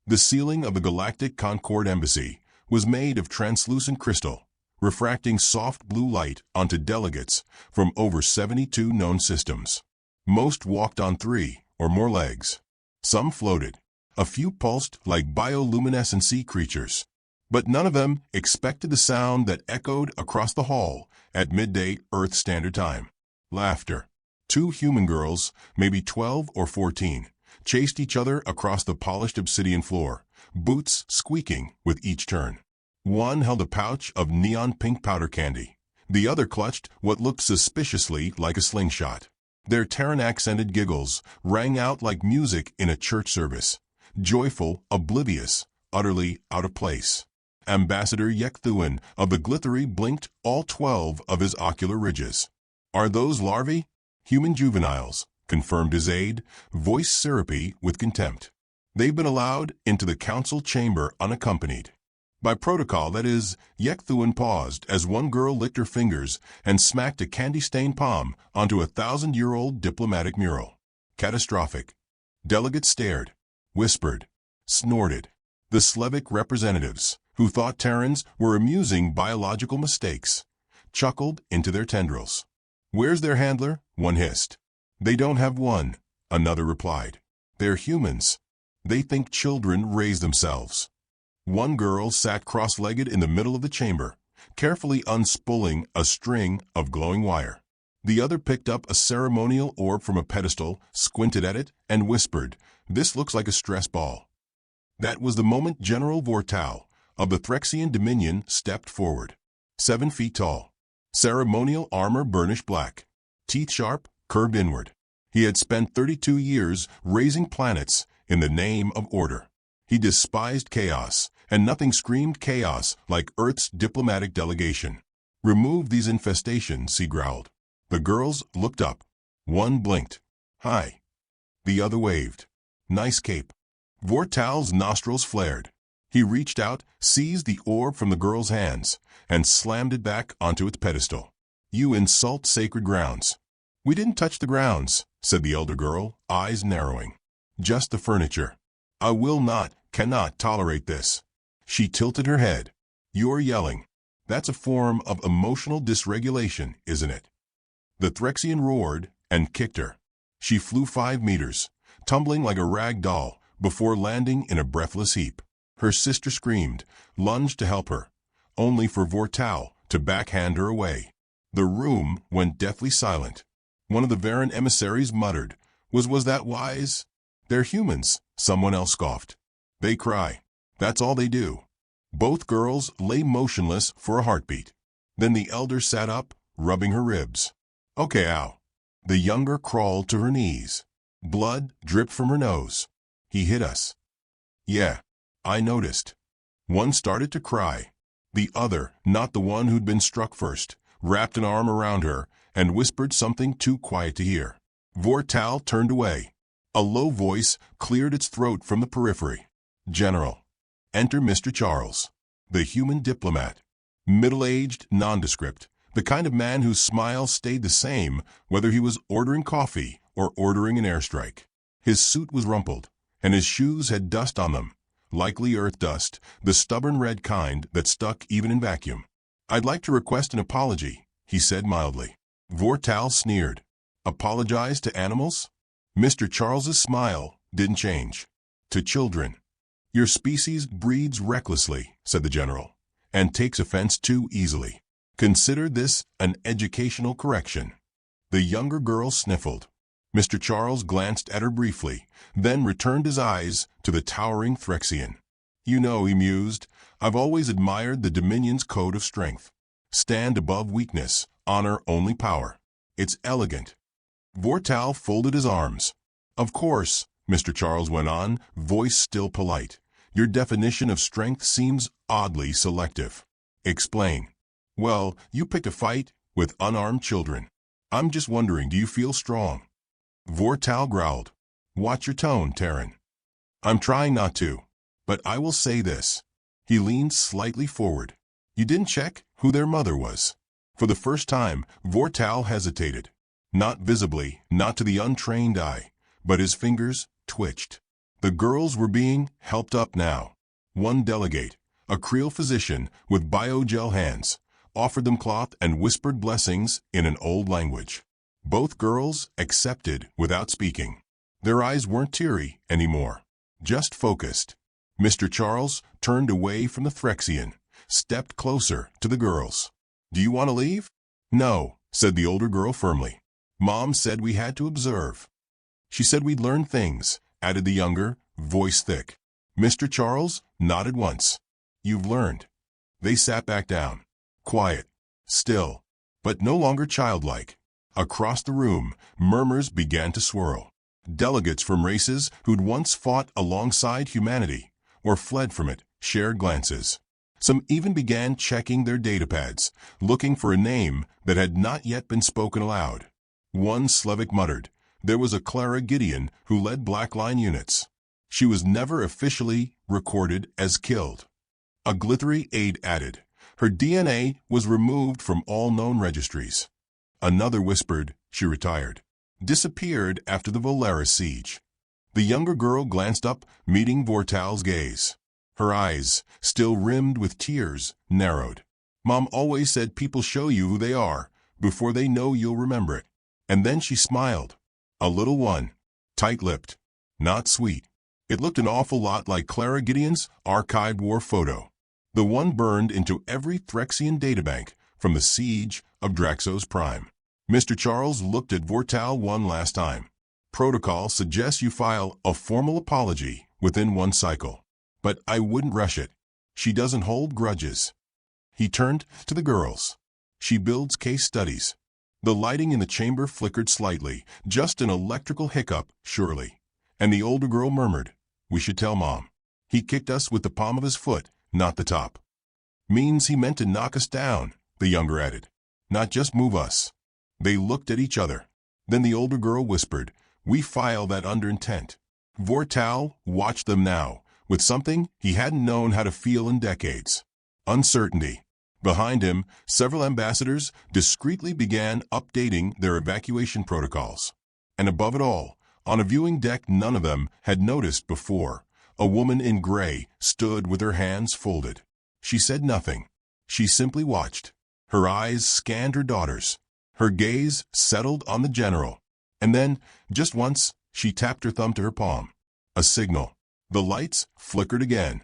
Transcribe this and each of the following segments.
The ceiling of the Galactic Concord Embassy was made of translucent crystal, refracting soft blue light onto delegates from over 72 known systems. Most walked on 3 or more legs. Some floated. A few pulsed like bioluminescent sea creatures. But none of them expected the sound that echoed across the hall at midday Earth Standard Time. Laughter. 2 human girls, maybe 12 or 14, chased each other across the polished obsidian floor, boots squeaking with each turn. One held a pouch of neon pink powder candy. The other clutched what looked suspiciously like a slingshot. Their Terran-accented giggles rang out like music in a church service. Joyful, oblivious, utterly out of place. Ambassador Yekthuan of the Glittery blinked all 12 of his ocular ridges. "Are those larvae?" "Human juveniles," confirmed his aide, voice syrupy with contempt. "They've been allowed into the council chamber unaccompanied." "By protocol, that is." Yekthuan paused as one girl licked her fingers and smacked a candy-stained palm onto a 1,000-year-old diplomatic mural. "Catastrophic." Delegates stared, whispered, snorted. The Slavic representatives, who thought Terrans were amusing biological mistakes, chuckled into their tendrils. "Where's their handler?" one hissed. "They don't have one," another replied. "They're humans. They think children raise themselves." One girl sat cross-legged in the middle of the chamber, carefully unspooling a string of glowing wire. The other picked up a ceremonial orb from a pedestal, squinted at it, and whispered, "This looks like a stress ball." That was the moment General Vortal of the Threxian Dominion stepped forward. 7 feet tall. Ceremonial armor burnished black. Teeth sharp, curved inward. He had spent 32 years raising planets in the name of order. He despised chaos, and nothing screamed chaos like Earth's diplomatic delegation. "Remove these infestations," he growled. The girls looked up. One blinked. "Hi." The other waved. "Nice cape." Vortal's nostrils flared. He reached out, seized the orb from the girl's hands, and slammed it back onto its pedestal. "You insult sacred grounds." "We didn't touch the grounds," said the elder girl, eyes narrowing. "Just the furniture. I will not, cannot tolerate this." She tilted her head. "You're yelling. That's a form of emotional dysregulation, isn't it?" The Threxian roared and kicked her. She flew 5 meters, tumbling like a rag doll, before landing in a breathless heap. Her sister screamed, lunged to help her, only for Vortal to backhand her away. The room went deathly silent. One of the Varan emissaries muttered, Was that wise?" "They're humans," someone else scoffed. "They cry. That's all they do." Both girls lay motionless for a heartbeat. Then the elder sat up, rubbing her ribs. "Okay, ow." The younger crawled to her knees. Blood dripped from her nose. "He hit us." "Yeah, I noticed." One started to cry. The other, not the one who'd been struck first, wrapped an arm around her and whispered something too quiet to hear. Vortal turned away. A low voice cleared its throat from the periphery. "General." Enter Mr. Charles, the human diplomat. Middle-aged, nondescript, the kind of man whose smile stayed the same whether he was ordering coffee or ordering an airstrike. His suit was rumpled, and his shoes had dust on them, likely earth dust, the stubborn red kind that stuck even in vacuum. "I'd like to request an apology," he said mildly. Vortal sneered. "Apologize to animals?" Mr. Charles's smile didn't change. "To children." "Your species breeds recklessly," said the general, "and takes offense too easily. Consider this an educational correction." The younger girl sniffled. Mr. Charles glanced at her briefly, then returned his eyes to the towering Threxian. "You know," he mused, "I've always admired the Dominion's code of strength. Stand above weakness, honor only power. It's elegant." Vortal folded his arms. "Of course," Mr. Charles went on, voice still polite, "your definition of strength seems oddly selective." "Explain." "Well, you picked a fight with unarmed children. I'm just wondering, do you feel strong?" Vortal growled. "Watch your tone, Terran." "I'm trying not to. But I will say this." He leaned slightly forward. "You didn't check who their mother was." For the first time, Vortal hesitated. Not visibly, not to the untrained eye, but his fingers twitched. The girls were being helped up now. One delegate, a Creole physician with biogel hands, offered them cloth and whispered blessings in an old language. Both girls accepted without speaking. Their eyes weren't teary anymore, just focused. Mr. Charles turned away from the Threxian, stepped closer to the girls. "Do you want to leave?" "No," said the older girl firmly. "Mom said we had to observe." "She said we'd learn things," added the younger, voice thick. Mr. Charles nodded once. "You've learned." They sat back down, quiet, still, but no longer childlike. Across the room, murmurs began to swirl. Delegates from races who'd once fought alongside humanity or fled from it shared glances. Some even began checking their datapads, looking for a name that had not yet been spoken aloud. One Slavic muttered, there was a Clara Gideon who led Black Line units. She was never officially recorded as killed. A glittery aide added, her DNA was removed from all known registries. Another whispered, she retired. Disappeared after the Valeris siege. The younger girl glanced up, meeting Vortal's gaze. Her eyes, still rimmed with tears, narrowed. Mom always said people show you who they are before they know you'll remember it. And then she smiled. A little one, tight-lipped, not sweet. It looked an awful lot like Clara Gideon's archived war photo. The one burned into every Threxian databank from the siege of Draxos Prime. Mr. Charles looked at Vortal one last time. Protocol suggests you file a formal apology within one cycle. But I wouldn't rush it. She doesn't hold grudges. He turned to the girls. She builds case studies. The lighting in the chamber flickered slightly, just an electrical hiccup, surely. And the older girl murmured, we should tell Mom. He kicked us with the palm of his foot, not the top. Means he meant to knock us down, the younger added. Not just move us. They looked at each other. Then the older girl whispered, we file that under intent. Vortal watched them now, with something he hadn't known how to feel in decades. Uncertainty. Behind him, several ambassadors discreetly began updating their evacuation protocols. And above it all, on a viewing deck none of them had noticed before, a woman in gray stood with her hands folded. She said nothing. She simply watched. Her eyes scanned her daughters. Her gaze settled on the general. And then, just once, she tapped her thumb to her palm. A signal. The lights flickered again.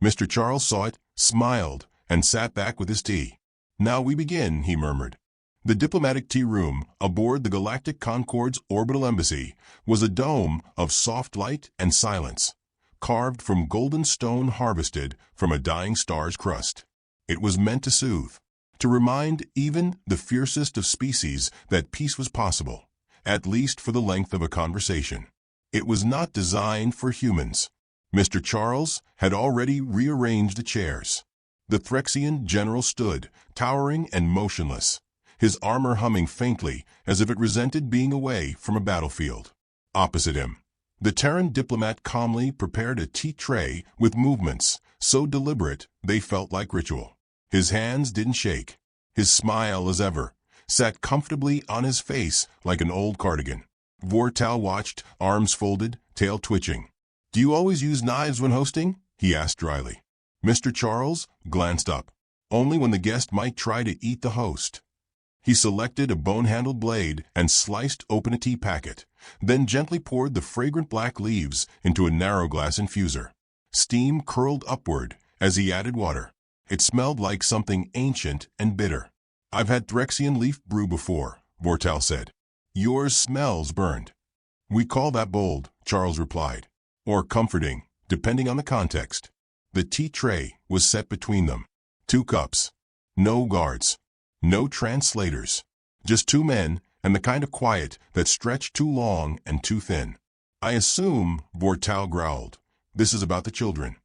Mr. Charles saw it, smiled, and sat back with his tea. Now we begin, he murmured. The diplomatic tea room aboard the Galactic Concorde's orbital embassy was a dome of soft light and silence, carved from golden stone harvested from a dying star's crust. It was meant to soothe, to remind even the fiercest of species that peace was possible, at least for the length of a conversation. It was not designed for humans. Mr. Charles had already rearranged the chairs. The Threxian general stood, towering and motionless, his armor humming faintly as if it resented being away from a battlefield. Opposite him, the Terran diplomat calmly prepared a tea tray with movements so deliberate they felt like ritual. His hands didn't shake. His smile, as ever, sat comfortably on his face like an old cardigan. Vortal watched, arms folded, tail twitching. Do you always use knives when hosting? He asked dryly. Mr. Charles glanced up. Only when the guest might try to eat the host. He selected a bone-handled blade and sliced open a tea packet, then gently poured the fragrant black leaves into a narrow glass infuser. Steam curled upward as he added water. It smelled like something ancient and bitter. I've had Threxian leaf brew before, Vortal said. Yours smells burned. We call that bold, Charles replied, or comforting, depending on the context. The tea tray was set between them. 2 cups. No guards. No translators. Just 2 men, and the kind of quiet that stretched too long and too thin. I assume, Vortal growled, this is about the children.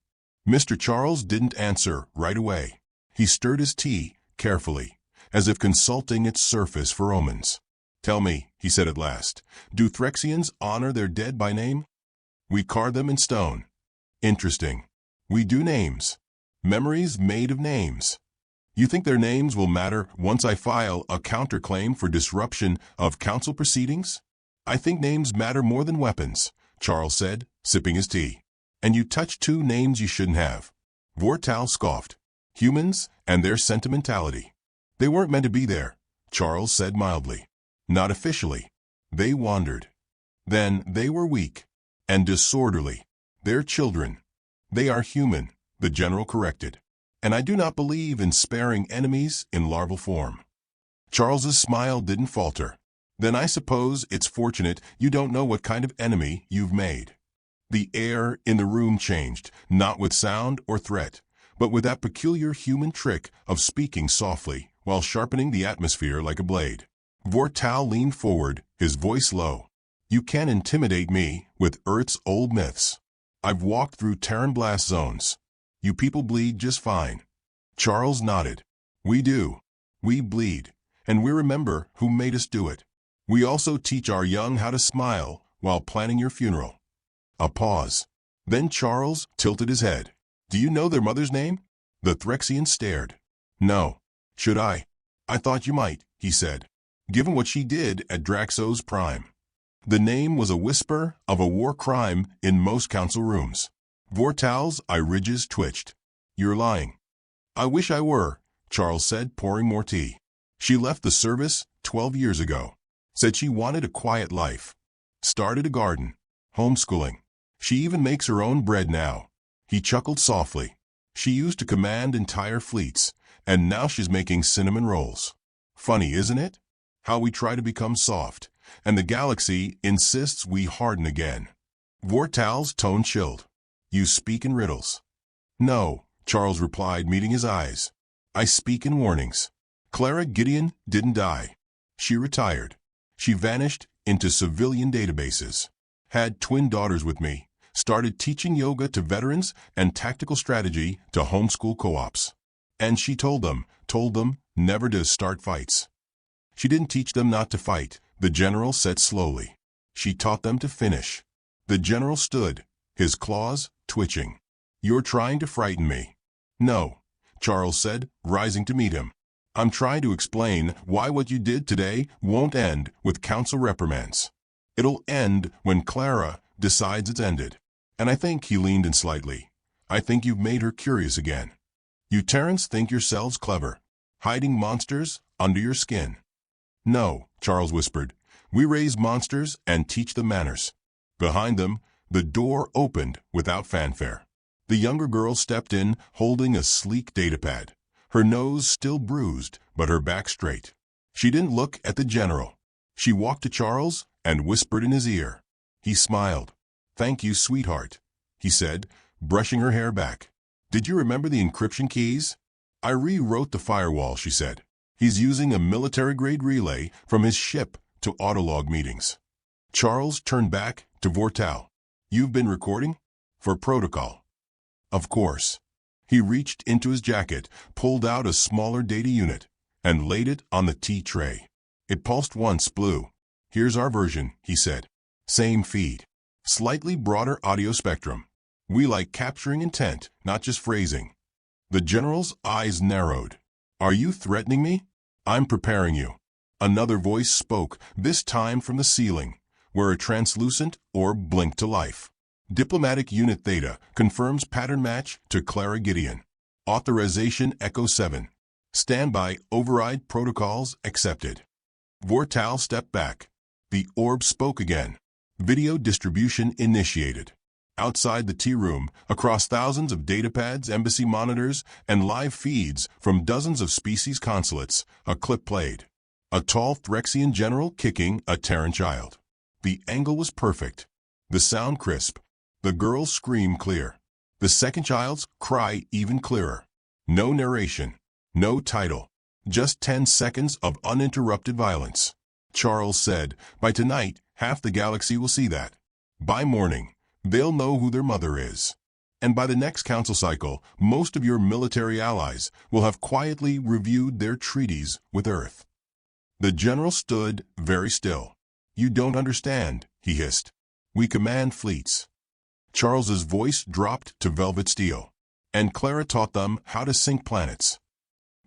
Mr. Charles didn't answer right away. He stirred his tea carefully, as if consulting its surface for omens. Tell me, he said at last, do Threxians honor their dead by name? We carve them in stone. Interesting. We do names. Memories made of names. You think their names will matter once I file a counterclaim for disruption of council proceedings? I think names matter more than weapons, Charles said, sipping his tea. And you touched two names you shouldn't have. Vortal scoffed. Humans and their sentimentality. They weren't meant to be there, Charles said mildly. Not officially. They wandered. Then they were weak and disorderly. They're children. They are human, the general corrected. And I do not believe in sparing enemies in larval form. Charles's smile didn't falter. Then I suppose it's fortunate you don't know what kind of enemy you've made. The air in the room changed, not with sound or threat, but with that peculiar human trick of speaking softly while sharpening the atmosphere like a blade. Vortal leaned forward, his voice low. You can't intimidate me with Earth's old myths. I've walked through Terran blast zones. You people bleed just fine. Charles nodded. We do. We bleed. And we remember who made us do it. We also teach our young how to smile while planning your funeral. A pause. Then Charles tilted his head. Do you know their mother's name? The Threxian stared. No. Should I? I thought you might, he said, given what she did at Draxo's prime. The name was a whisper of a war crime in most council rooms. Vortal's iriges twitched. You're lying. I wish I were, Charles said, pouring more tea. She left the service 12 years ago. Said she wanted a quiet life. Started a garden. Homeschooling. She even makes her own bread now. He chuckled softly. She used to command entire fleets, and now she's making cinnamon rolls. Funny, isn't it? How we try to become soft, and the galaxy insists we harden again. Vortal's tone chilled. You speak in riddles. No, Charles replied, meeting his eyes. I speak in warnings. Clara Gideon didn't die. She retired. She vanished into civilian databases. Had twin daughters with me. Started teaching yoga to veterans and tactical strategy to homeschool co-ops. And she told them never to start fights. She didn't teach them not to fight, the general said slowly. She taught them to finish. The general stood, his claws twitching. You're trying to frighten me. No, Charles said, rising to meet him. I'm trying to explain why what you did today won't end with council reprimands. It'll end when Clara decides it's ended. And I think, he leaned in slightly, I think you've made her curious again. You Terrans think yourselves clever, hiding monsters under your skin. No, Charles whispered. We raise monsters and teach them manners. Behind them, the door opened without fanfare. The younger girl stepped in, holding a sleek datapad. Her nose still bruised, but her back straight. She didn't look at the general. She walked to Charles and whispered in his ear. He smiled. Thank you, sweetheart, he said, brushing her hair back. Did you remember the encryption keys? I rewrote the firewall, she said. He's using a military-grade relay from his ship to autolog meetings. Charles turned back to Vortal. You've been recording? For protocol. Of course. He reached into his jacket, pulled out a smaller data unit, and laid it on the tea tray. It pulsed once, blue. Here's our version, he said. Same feed. Slightly broader audio spectrum. We like capturing intent, not just phrasing. The general's eyes narrowed. Are you threatening me? I'm preparing you. Another voice spoke, this time from the ceiling, where a translucent orb blinked to life. Diplomatic Unit Theta confirms pattern match to Clara Gideon. Authorization Echo 7. Standby override protocols accepted. Vortal stepped back. The orb spoke again. Video distribution initiated. Outside the tea room, across thousands of datapads, embassy monitors, and live feeds from dozens of species consulates, a clip played. A tall Threxian general kicking a Terran child. The angle was perfect. The sound crisp. The girl's scream clear. The second child's cry even clearer. No narration. No title. Just 10 seconds of uninterrupted violence. Charles said, by tonight, half the galaxy will see that. By morning, they'll know who their mother is. And by the next council cycle, most of your military allies will have quietly reviewed their treaties with Earth. The general stood very still. You don't understand, he hissed. We command fleets. Charles's voice dropped to velvet steel. And Clara taught them how to sink planets.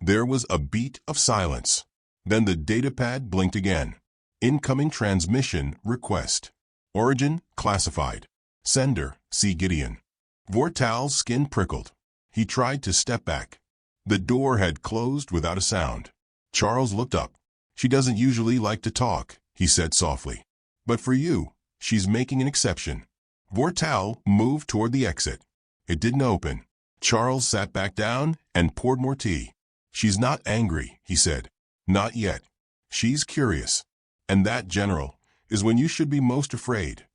There was a beat of silence. Then the datapad blinked again. Incoming transmission request. Origin classified. Sender, C. Gideon. Vortal's skin prickled. He tried to step back. The door had closed without a sound. Charles looked up. "She doesn't usually like to talk," he said softly. "But for you, she's making an exception." Vortal moved toward the exit. It didn't open. Charles sat back down and poured more tea. "She's not angry," he said. "Not yet. She's curious. And that, General, is when you should be most afraid."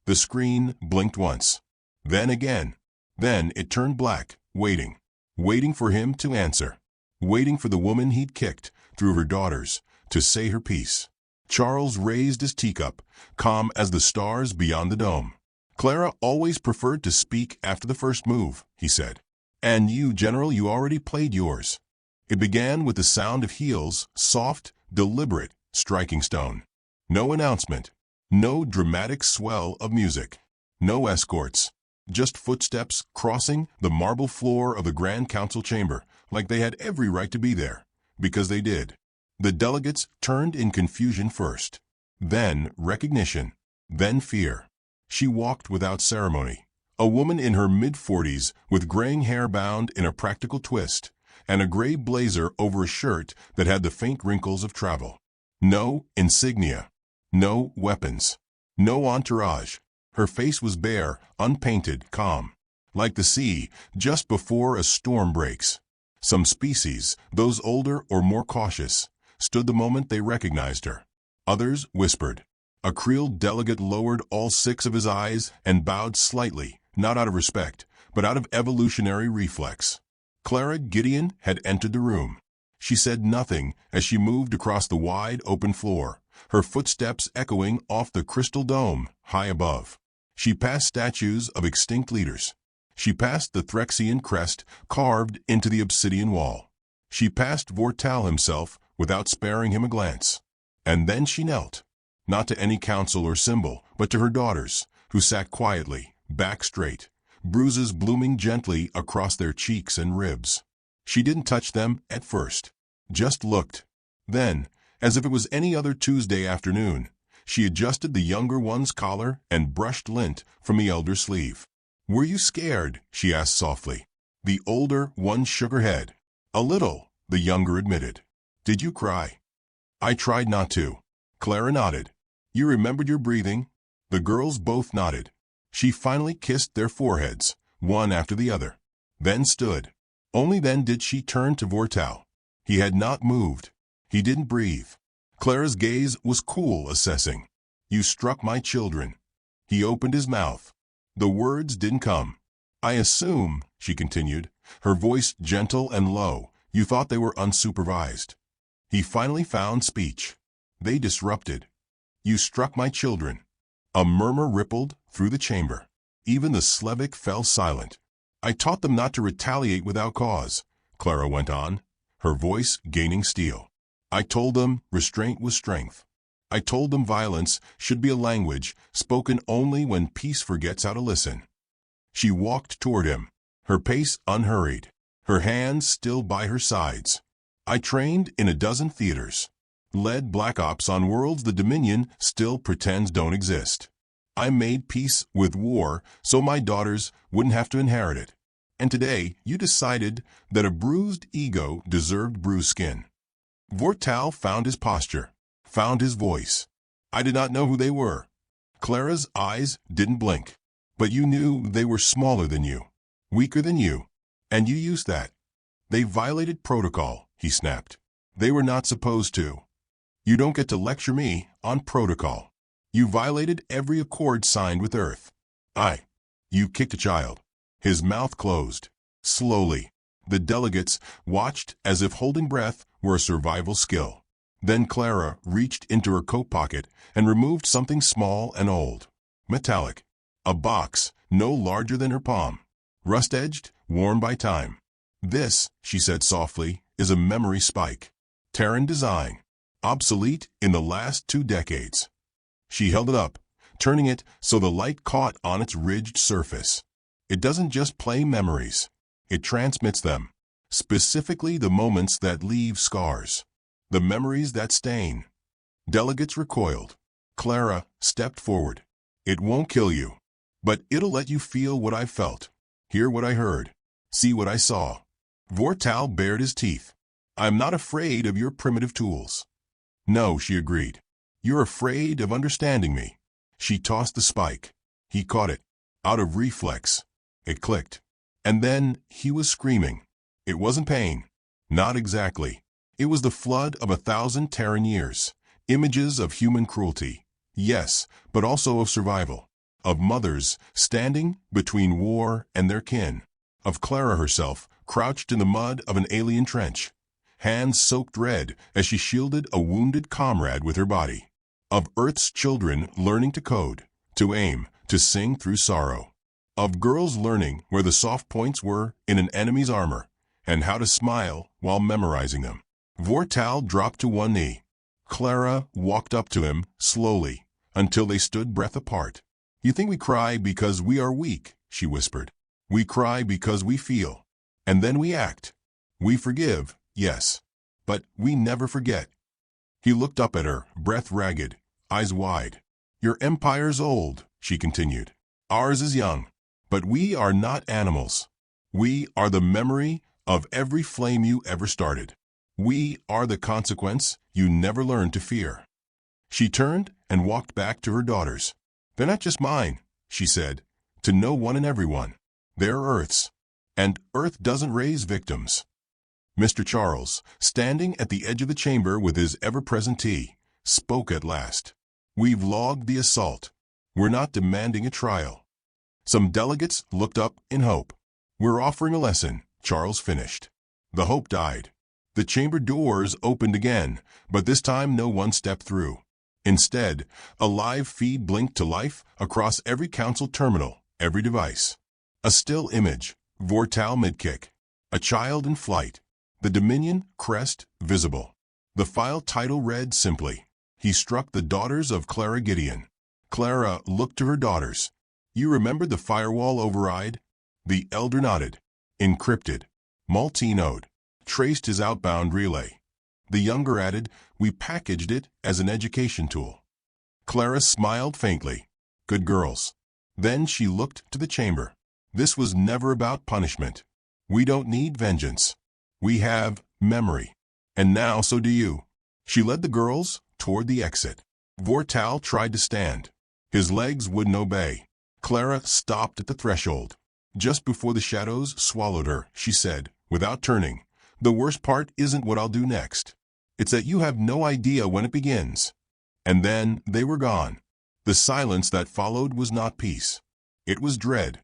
The screen blinked once. Then again. Then it turned black, waiting. Waiting for him to answer. Waiting for the woman he'd kicked, through her daughters, to say her piece. Charles raised his teacup, calm as the stars beyond the dome. "Clara always preferred to speak after the first move," he said. "And you, General, you already played yours." It began with the sound of heels, soft, deliberate, striking stone. No announcement. No dramatic swell of music. No escorts. Just footsteps crossing the marble floor of the Grand Council chamber, like they had every right to be there, because they did. The delegates turned in confusion first. Then recognition. Then fear. She walked without ceremony. A woman in her mid-40s with graying hair bound in a practical twist, and a gray blazer over a shirt that had the faint wrinkles of travel. No insignia. No weapons. No entourage. Her face was bare, unpainted, calm. Like the sea, just before a storm breaks. Some species, those older or more cautious, stood the moment they recognized her. Others whispered. A Creel delegate lowered all 6 of his eyes and bowed slightly, not out of respect, but out of evolutionary reflex. Clara Gideon had entered the room. She said nothing as she moved across the wide open floor, her footsteps echoing off the crystal dome high above. She passed statues of extinct leaders. She passed the Threxian crest carved into the obsidian wall. She passed Vortal himself without sparing him a glance. And then she knelt, not to any council or symbol, but to her daughters, who sat quietly, back straight, bruises blooming gently across their cheeks and ribs. She didn't touch them at first, just looked. Then, as if it was any other Tuesday afternoon, she adjusted the younger one's collar and brushed lint from the elder's sleeve. "Were you scared?" she asked softly. The older one shook her head. "A little," the younger admitted. "Did you cry?" "I tried not to." Clara nodded. "You remembered your breathing?" The girls both nodded. She finally kissed their foreheads, one after the other. Then stood. Only then did she turn to Vortal. He had not moved. He didn't breathe. Clara's gaze was cool, assessing. "You struck my children." He opened his mouth. The words didn't come. "I assume," she continued, her voice gentle and low, "you thought they were unsupervised." He finally found speech. "They disrupted." "You struck my children." A murmur rippled through the chamber. Even the Slavic fell silent. "I taught them not to retaliate without cause," Clara went on, her voice gaining steel. "I told them restraint was strength. I told them violence should be a language spoken only when peace forgets how to listen." She walked toward him, her pace unhurried, her hands still by her sides. "I trained in a dozen theaters. Led Black Ops on worlds the Dominion still pretends don't exist. I made peace with war so my daughters wouldn't have to inherit it. And today you decided that a bruised ego deserved bruised skin." Vortal found his posture, found his voice. "I did not know who they were." Clara's eyes didn't blink. "But you knew they were smaller than you, weaker than you, and you used that." "They violated protocol," he snapped. "They were not supposed to. You don't get to lecture me on protocol. You violated every accord signed with Earth. You kicked a child." His mouth closed. Slowly. The delegates watched as if holding breath were a survival skill. Then Clara reached into her coat pocket and removed something small and old. Metallic. A box no larger than her palm. Rust-edged, worn by time. "This," she said softly, "is a memory spike. Terran design. Obsolete in the last 2 decades. She held it up, turning it so the light caught on its ridged surface. "It doesn't just play memories. It transmits them. Specifically the moments that leave scars. The memories that stain." Delegates recoiled. Clara stepped forward. "It won't kill you, but it'll let you feel what I felt." Hear what I heard. See what I saw. Vortal bared his teeth. I'm not afraid of your primitive tools. No, she agreed. You're afraid of understanding me. She tossed the spike. He caught it. Out of reflex. It clicked. And then he was screaming. It wasn't pain. Not exactly. It was the flood of 1,000 Terran years. Images of human cruelty. Yes, but also of survival. Of mothers standing between war and their kin. Of Clara herself, crouched in the mud of an alien trench. Hands soaked red as she shielded a wounded comrade with her body. Of Earth's children learning to code, to aim, to sing through sorrow. Of girls learning where the soft points were in an enemy's armor, and how to smile while memorizing them. Vortal dropped to one knee. Clara walked up to him, slowly, until they stood breath apart. You think we cry because we are weak, she whispered. We cry because we feel. And then we act. We forgive, yes. But we never forget. He looked up at her, breath ragged, eyes wide. Your empire's old, she continued. Ours is young. But we are not animals. We are the memory of every flame you ever started. We are the consequence you never learned to fear. She turned and walked back to her daughters. They're not just mine, she said, to no one and everyone. They're Earth's. And Earth doesn't raise victims. Mr. Charles, standing at the edge of the chamber with his ever-present tea, spoke at last. We've logged the assault. We're not demanding a trial. Some delegates looked up in hope. We're offering a lesson, Charles finished. The hope died. The chamber doors opened again, but this time no one stepped through. Instead, a live feed blinked to life across every council terminal, every device. A still image, Vortal mid-kick. A child in flight. The Dominion crest visible. The file title read simply, He struck the daughters of Clara Gideon. Clara looked to her daughters. You remembered the firewall override? The elder nodded. Encrypted. Multi-node. Traced his outbound relay. The younger added, we packaged it as an education tool. Clara smiled faintly. Good girls. Then she looked to the chamber. This was never about punishment. We don't need vengeance. We have memory. And now so do you. She led the girls toward the exit. Vortal tried to stand. His legs wouldn't obey. Clara stopped at the threshold. Just before the shadows swallowed her, she said, without turning, the worst part isn't what I'll do next. It's that you have no idea when it begins. And then they were gone. The silence that followed was not peace. It was dread.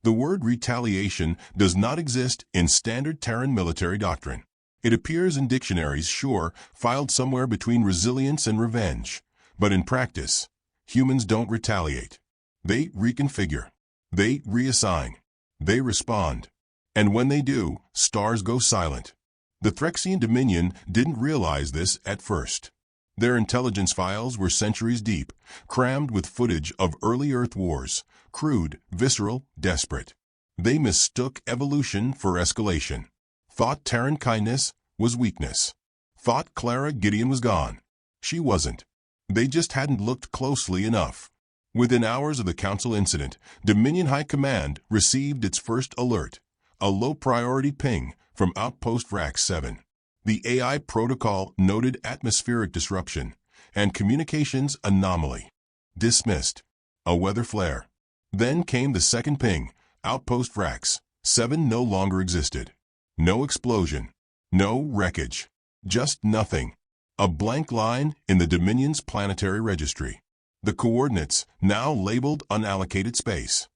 The word retaliation does not exist in standard Terran military doctrine. It appears in dictionaries, sure, filed somewhere between resilience and revenge. But in practice, humans don't retaliate. They reconfigure. They reassign. They respond. And when they do, stars go silent. The Threxian Dominion didn't realize this at first. Their intelligence files were centuries deep, crammed with footage of early Earth wars, crude, visceral, desperate. They mistook evolution for escalation. Thought Terran kindness was weakness. Thought Clara Gideon was gone. She wasn't. They just hadn't looked closely enough. Within hours of the Council incident, Dominion High Command received its first alert, a low-priority ping from Outpost Rax 7. The AI protocol noted atmospheric disruption and communications anomaly. Dismissed. A weather flare. Then came the second ping. Outpost Rax 7 no longer existed. No explosion. No wreckage. Just nothing. A blank line in the Dominion's planetary registry. The coordinates now labeled unallocated space.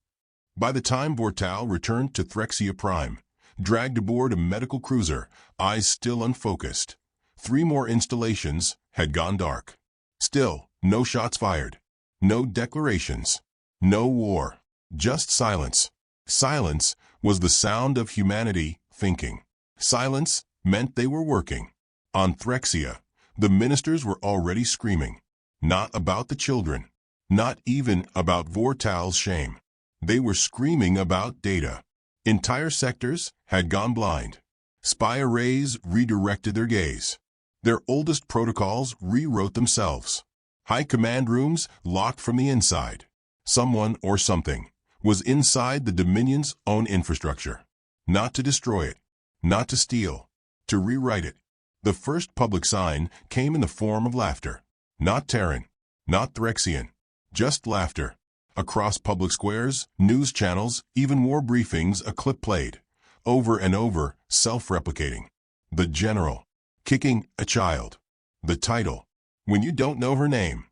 By the time Vortal returned to Threxia Prime, dragged aboard a medical cruiser, eyes still unfocused, 3 more installations had gone dark. Still, no shots fired. No declarations. No war. Just silence. Silence was the sound of humanity thinking. Silence meant they were working. On Threxia, the ministers were already screaming. Not about the children. Not even about Vortal's shame. They were screaming about data. Entire sectors had gone blind. Spy arrays redirected their gaze. Their oldest protocols rewrote themselves. High command rooms locked from the inside. Someone or something was inside the Dominion's own infrastructure. Not to destroy it, not to steal, to rewrite it. The first public sign came in the form of laughter. Not Terran, not Threxian, just laughter. Across public squares, news channels, even war briefings, a clip played. Over and over, self-replicating. The general, kicking a child. The title, when you don't know her name.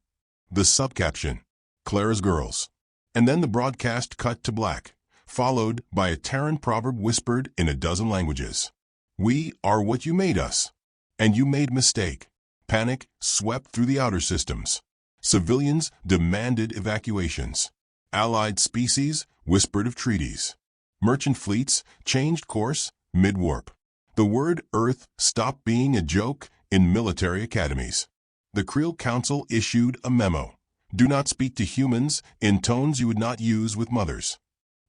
The subcaption, Clara's girls. And then the broadcast cut to black, followed by a Terran proverb whispered in a dozen languages. We are what you made us. And you made mistake. Panic swept through the outer systems. Civilians demanded evacuations. Allied species whispered of treaties. Merchant fleets changed course mid-warp. The word Earth stopped being a joke in military academies. The Creel Council issued a memo. Do not speak to humans in tones you would not use with mothers.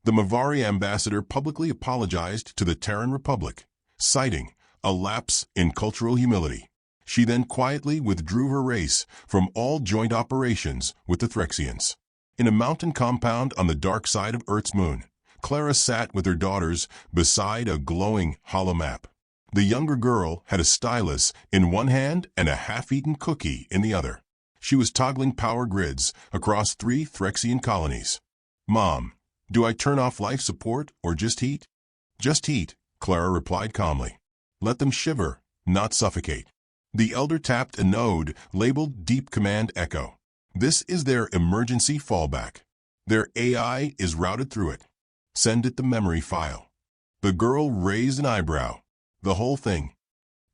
The Mavari ambassador publicly apologized to the Terran Republic, citing a lapse in cultural humility. She then quietly withdrew her race from all joint operations with the Threxians. In a mountain compound on the dark side of Earth's moon, Clara sat with her daughters beside a glowing hollow map. The younger girl had a stylus in one hand and a half-eaten cookie in the other. She was toggling power grids across 3 Threxian colonies. Mom, do I turn off life support or just heat? Just heat, Clara replied calmly. Let them shiver, not suffocate. The elder tapped a node labeled Deep Command Echo. This is their emergency fallback. Their AI is routed through it. Send it the memory file. The girl raised an eyebrow. The whole thing.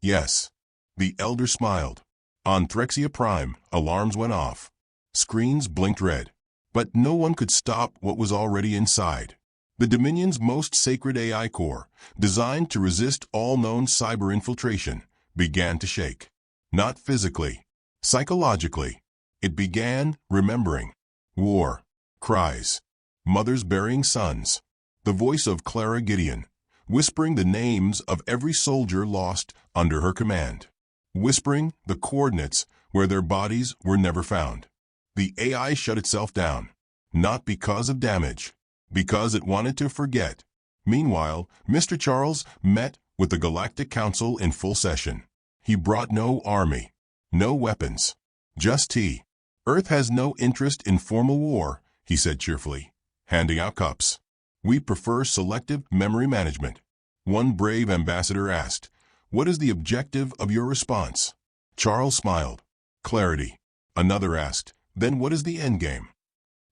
Yes. The elder smiled. On Threxia Prime, alarms went off. Screens blinked red. But no one could stop what was already inside. The Dominion's most sacred AI core, designed to resist all known cyber infiltration, began to shake. Not physically, psychologically. It began remembering. War. Cries. Mothers burying sons. The voice of Clara Gideon, whispering the names of every soldier lost under her command. Whispering the coordinates where their bodies were never found. The AI shut itself down. Not because of damage. Because it wanted to forget. Meanwhile, Mr. Charles met with the Galactic Council in full session. He brought no army. No weapons. Just tea. Earth has no interest in formal war, he said cheerfully, handing out cups. We prefer selective memory management. One brave ambassador asked, what is the objective of your response? Charles smiled. Clarity. Another asked, then what is the endgame?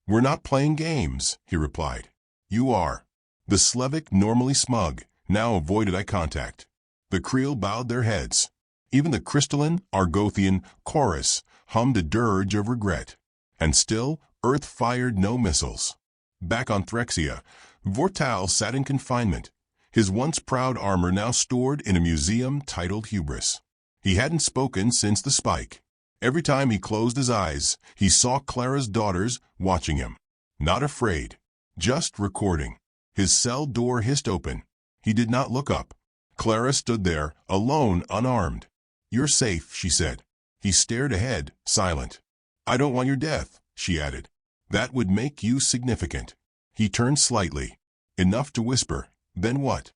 We're not playing games, he replied. You are. The Slavic, normally smug, now avoided eye contact. The Creel bowed their heads. Even the crystalline, Argothian chorus hummed a dirge of regret. And still, Earth fired no missiles. Back on Threxia, Vortal sat in confinement, his once proud armor now stored in a museum titled Hubris. He hadn't spoken since the spike. Every time he closed his eyes, he saw Clara's daughters watching him. Not afraid, just recording. His cell door hissed open. He did not look up. Clara stood there, alone, unarmed. You're safe, she said. He stared ahead, silent. I don't want your death, she added. That would make you significant. He turned slightly. Enough to whisper, then what?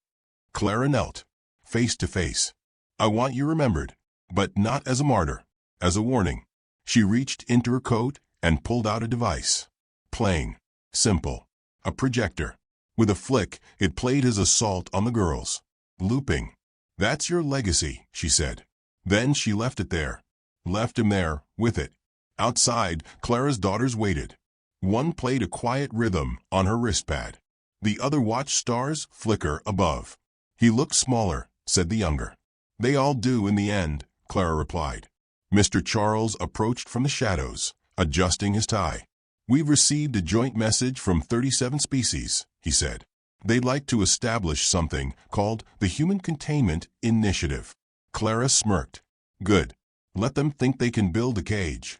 Clara knelt, face to face. I want you remembered, but not as a martyr, as a warning. She reached into her coat and pulled out a device. Plain, simple, a projector. With a flick, it played his assault on the girls. Looping. That's your legacy, she said. Then she left it there. Left him there, with it. Outside, Clara's daughters waited. One played a quiet rhythm on her wristpad. The other watched stars flicker above. He looked smaller, said the younger. They all do in the end, Clara replied. Mr. Charles approached from the shadows, adjusting his tie. We've received a joint message from 37 species, he said. They'd like to establish something called the Human Containment Initiative. Clara smirked. Good. Let them think they can build a cage.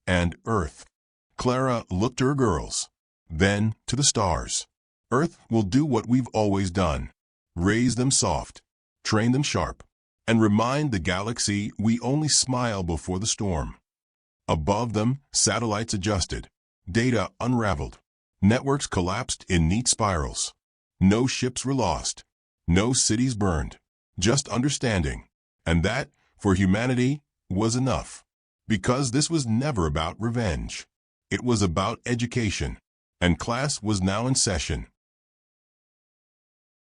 And Earth. Clara looked to her girls. Then to the stars. Earth will do what we've always done. Raise them soft. Train them sharp. And remind the galaxy we only smile before the storm. Above them, satellites adjusted. Data unraveled. Networks collapsed in neat spirals. No ships were lost. No cities burned. Just understanding. And that, for humanity, was enough. Because this was never about revenge. It was about education. And class was now in session.